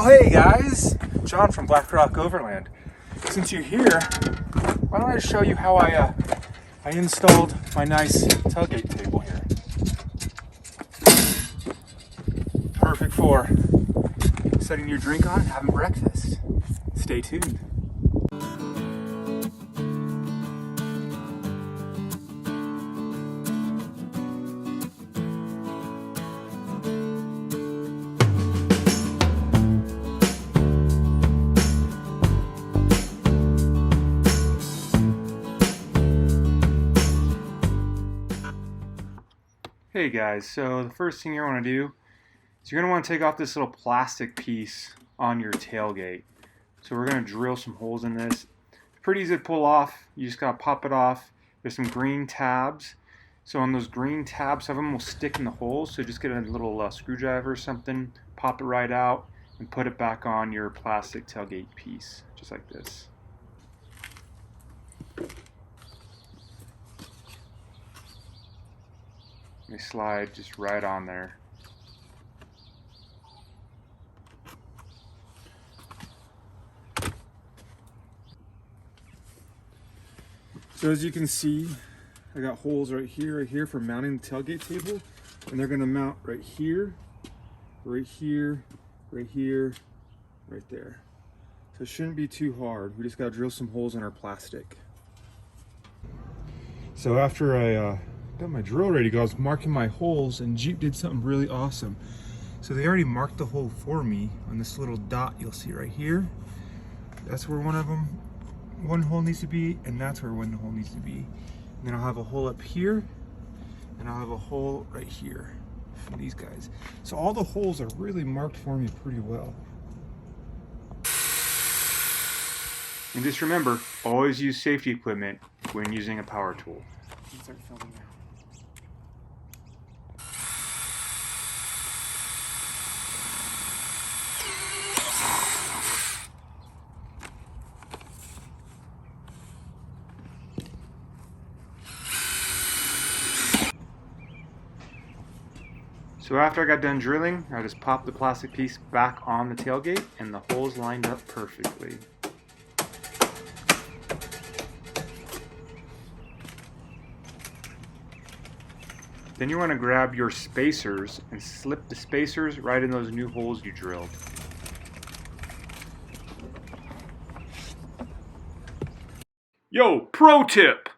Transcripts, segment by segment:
Oh hey guys, John from Black Rock Overland. Since you're here, why don't I show you how I installed my nice tailgate table here. Perfect for setting your drink on and having breakfast. Stay tuned. Hey guys, so the first thing you want to do is you're going to want to take off this little plastic piece on your tailgate. So we're going to drill some holes in this. It's pretty easy to pull off. You just got to pop it off. There's some green tabs. So on those green tabs, some of them will stick in the holes. So just get a little screwdriver or something, pop it right out, and put it back on your plastic tailgate piece, just like this. They slide just right on there. So as you can see, I got holes right here for mounting the tailgate table, and they're going to mount right here, right here, right here, right there. So it shouldn't be too hard. We just got to drill some holes in our plastic. So after I got my drill ready to go, I was marking my holes, and Jeep did something really awesome. So they already marked the hole for me on this little dot you'll see right here. That's where one hole needs to be, and that's where one hole needs to be. And then I'll have a hole up here, and I'll have a hole right here for these guys. So all the holes are really marked for me pretty well. And just remember, always use safety equipment when using a power tool. Let's start filming now. So after I got done drilling, I just popped the plastic piece back on the tailgate, and the holes lined up perfectly. Then you want to grab your spacers and slip the spacers right in those new holes you drilled. Yo, pro tip!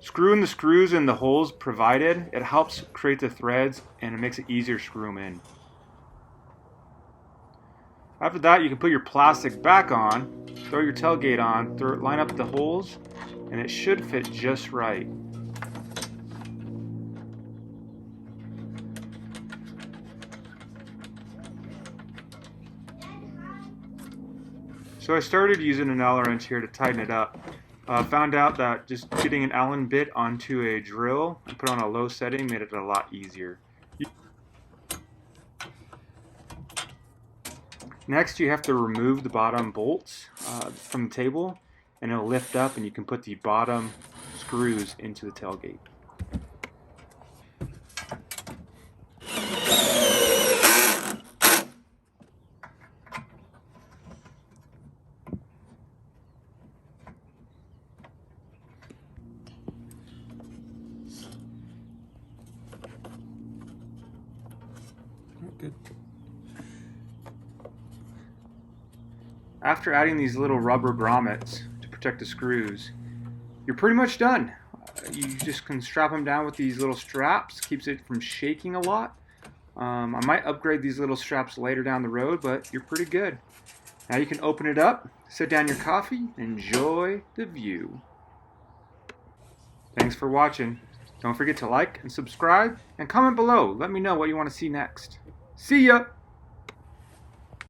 Screwing the screws in the holes provided, it helps create the threads and it makes it easier to screw them in. After that, you can put your plastic back on, throw your tailgate on, line up the holes, and it should fit just right. So I started using an Allen wrench here to tighten it up. Found out that just getting an Allen bit onto a drill and put on a low setting made it a lot easier. Next, you have to remove the bottom bolts from the table, and it'll lift up and you can put the bottom screws into the tailgate. Good. After adding these little rubber grommets to protect the screws, you're pretty much done. You just can strap them down with these little straps, keeps it from shaking a lot. I might upgrade these little straps later down the road, but you're pretty good. Now you can open it up, sit down your coffee, enjoy the view. Thanks for watching. Don't forget to like and subscribe and comment below. Let me know what you want to see next. See ya!